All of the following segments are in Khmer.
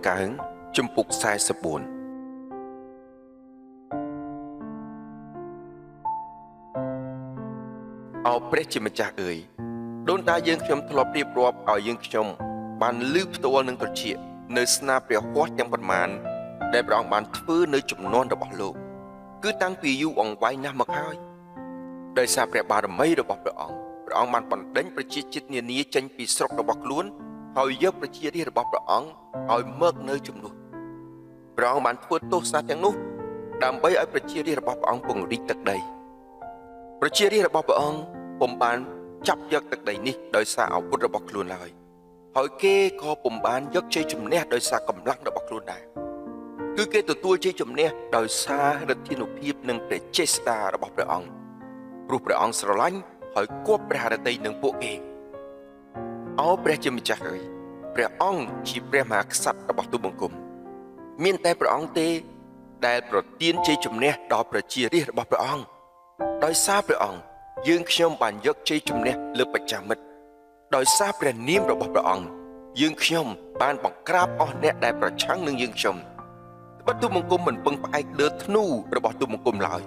កើងជំពូក44អោព្រះជាម្ចាស់អើយដូនតាយើងខ្ញុំធ្លាប់រៀបរាប់ឲ្យយើងខ្ញុំបានលឺផ្ទាល់នឹងត្រចៀកនៅស្នាព្រះហស្ថទាំងប៉ុន្មានដែលព្រះអង្គបានធ្វើនៅជំនាន់របស់លោកគឺតាំងពីយូរអង្វែងណាស់មកហើយដោយសារព្រះបារមីរបស់ព្រះអង្គបានបណ្ដេញប្រជាជាតិនានាចេញពីស្រុករបស់ខ្លួនហើយយកប្រជារាស្ត្ររបស់ព្រះអង្គឲ្យមកនៅជំនួសព្រះអង្គបានធ្វើទោសសាសទាំងនោះដើម្បីឲ្យប្រជារាស្ត្ររបស់ព្រះអង្គពង្រីកទឹកដីប្រជារាស្ត្ររបស់ព្រះអង្គពុំបានចាប់យកទឹកដីនេះដោយសារអាវុធរបស់ខ្លួនឡើយហើយគេក៏ពុំបានយកជ័យជំនះដោយសារកម្លាំងរបស់ខ្លួនដែរគឺគេទទួលជ័យជំនះដោយសារឫទ្ធានុភាពនិងព្រះចេស្តារបស់ព្រះអង្គព្រោះព្រះអង្គស្រឡាញ់ហើយគប់ព្រះハរតីនឹងពួកគេអោព្រះជាម្ចាស់អើយព្រះអង្គជាព្រះមហាក្សត្ររបស់ទូលបង្គំមានតែព្រះអង្គទេដែលប្រទានជ័យជំនះដល់ប្រជារាស្ត្ររបស់ព្រះអង្គដោយសារព្រះអង្គយើងខ្ញុំបានយកជ័យជំនះលើបច្ចាមិត្តដោយសារព្រះនាមរបស់ព្រះអង្គយើងខ្ញុំបានបង្ក្រាបអស់អ្នកដែលប្រឆាំងនឹងយើងខ្ញុំបើទូលបង្គំមិនពឹងផ្អែកលើធ្នូរបស់ទូលបង្គំឡើយ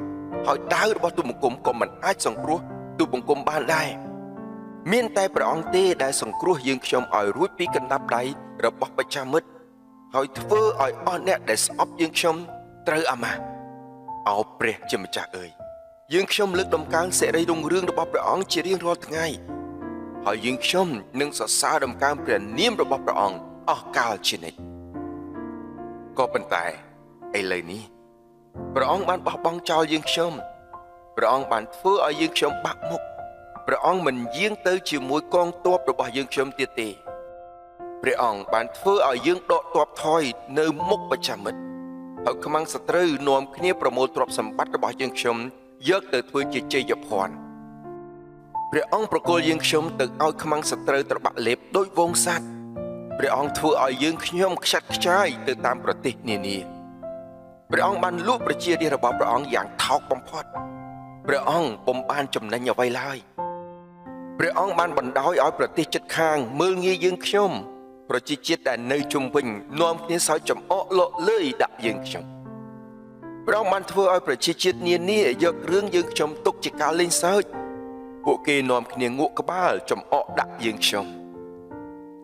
ហើយដាវរបស់ទូលបង្គំក៏មិនអាចសង្គ្រោះទូលបង្គំបានដែរមានតែព្រះអង្គទេដែលសង្គ្រោះយើងខ្ញុំឲ្យរួចពីកណ្ដាប់ដៃរបស់បច្ចាមិត្តហើយធ្វើឲ្យអស់អ្នកដែលស្អប់យើងខ្ញុំត្រូវអាម៉ាស់អោព្រះជាម្ចាស់អើយយើងខ្ញុំលើកដំកើងសិរីរុងរឿងរបស់ព្រះអង្គជារៀងរាល់ថ្ងៃហើយយើងខ្ញុំនឹងសរសើរដំកើងព្រះនាមរបស់ព្រះអង្គអស់កលជានិច្ចក៏ប៉ុន្តែឥឡូវនេះព្រះអង្គបានបោះបង់ចោលយើងខ្ញុំព្រះអង្គបានធ្វើឲ្យយើងខ្ញុំបាក់មុខព្រះអង្គមិនយាងទៅជាមួយកងទ័ពរបស់យើងខ្ញុំទៀតទេព្រះអង្គបានធ្វើឲ្យយើងដកទ័ពថយនៅមុខបច្ចាមិត្តហើយខ្មាំងសត្រូវនាំគ្នាប្រមូលទ្រព្យសម្បត្តិរបស់យើងខ្ញុំយកទៅធ្វើជាជ័យភ័ណ្ឌព្រះអង្គប្រគល់យើងខ្ញុំទៅឲ្យខ្មាំងសត្រូវត្របាក់លេបដោយវងសត្វព្រះអង្គធ្វើឲ្យយើងខ្ញុំខ្ចាត់ខ្ចាយទៅតាមប្រទេសនានាព្រះអង្គបានលួចប្រជារាស្ត្ររបស់ព្រះអង្គយ៉ាងថោកបំផុតព្រះអង្គពុំបានចំណេញអ្វីឡើយព្រះអង្គបានបណ្ដោយឲ្យប្រទេសជិតខាងមើលងាយយើងខ្ញុំប្រជាជាតិដែលនៅជុំវិញនាំគ្នាសើចចំអកលក់លើយដាក់យើងខ្ញុំព្រះអង្គបានធ្វើឲ្យប្រជាជាតិនានាយករឿងយើងខ្ញុំទុកជាការលេងសើចពួកគេនាំគ្នាងក់ក្បាលចំអកដាក់យើងខ្ញុំ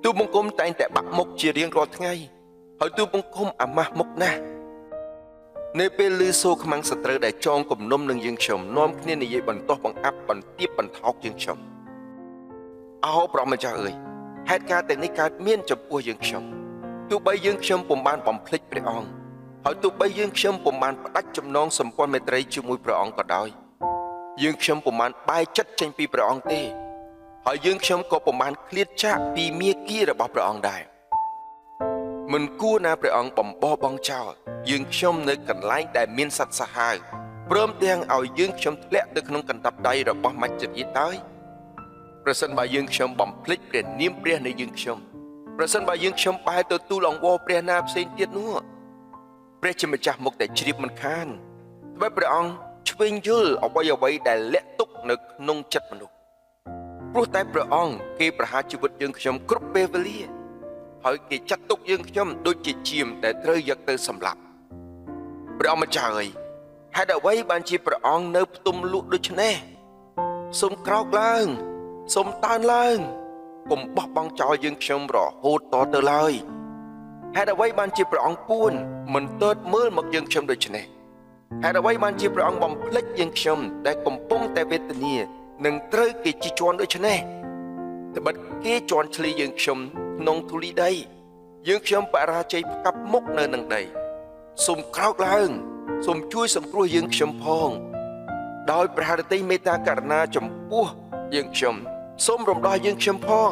ទូលបង្គំតែងតែបាក់មុខជារៀងរាល់ថ្ងៃហើយទូលបង្គំអាម៉ាស់មុខណាស់នៅពេលឮសូរខ្មាំងសត្រូវដែលចងគំនុំនឹងយើងខ្ញុំនាំគ្នានិយាយបន្ទាស់បង្អាប់បន្ទាបបន្ថោកយើងខ្ញុំអោព្រះម្ចាស់អើយហេតុការណ៍ទាំងនេះកើតមានចំពោះយើងខ្ញុំទោះបីយើងខ្ញុំពុំបានបំភ្លេចព្រះអង្គហើយទោះបីយើងខ្ញុំពុំបានផ្ដាច់ចំណងសម្ព័ន្ធមេត្រីជាមួយព្រះអង្គក៏ដោយយើងខ្ញុំពុំបានបែកចិត្តចេញពីព្រះអង្គទេហើយយើងខ្ញុំក៏ពុំបានឃ្លាតចាកពីមាគ៌ារបស់ព្រះអង្គដែរមិនគួរណាព្រះអង្គបំបោះបង់ចោលយើងខ្ញុំនៅកន្លែងដែលមានសត្វសាហាវព្រមទាំងឲ្យយើងខ្ញុំធ្លាក់ទៅក្នុងកណ្ដាប់ដៃរបស់មច្ចរាជតើប្រសិនបើយើងខ្ញុំបំភ្លេចព្រះនាមព្រះនៃយើងខ្ញុំប្រសិនបើយើងខ្ញុំបែរទៅទូលអង្វរព្រះណាផ្សេងទៀតនោះព្រះជាម្ចាស់មុខតែជ្រាបមិនខានបើព្រះអង្គឆ្វេងយល់អ្វីដែលលាក់ទុកនៅក្នុងចិត្តមនុស្សព្រោះតែព្រះអង្គគេប្រហារជីវិតយើងខ្ញុំគ្រប់ពេលវេលាហើយគេចាត់ទុកយើងខ្ញុំដូចជាជាមដែលត្រូវយកទៅសម្លាប់ព្រះអង្គម្ចាស់អើយហេតុអ្វីបានជាព្រះអង្គនៅផ្ទុំលក់ដូច្នេះសូមក្រោកឡើងសូមតើនឡើងកុំបោះបង់ចោលយើងខ្ញុំរហូតតទៅឡើយហេតុអ្វីបានជាព្រះអង្គពួនមិនទើបមើលមកយើងខ្ញុំដូច្នេះហេតុអ្វីបានជាព្រះអង្គបំភ្លេចយើងខ្ញុំដែលកំពុងតែវេទនានឹងត្រូវគេជិះជាន់ដូច្នេះត្បិតគេជន់ឈ្លីយើងខ្ញុំក្នុងធូលីដីយើងខ្ញុំបរាជ័យផ្កាប់មុខនៅនឹងដីសូមក្រោកឡើងសូមជួយសង្គ្រោះយើងខ្ញុំផងដោយព្រះハរតីមេត្តាករុណាចំពោះយើងខ្ញុំសូមរំដោះយើងខ្ញុំផង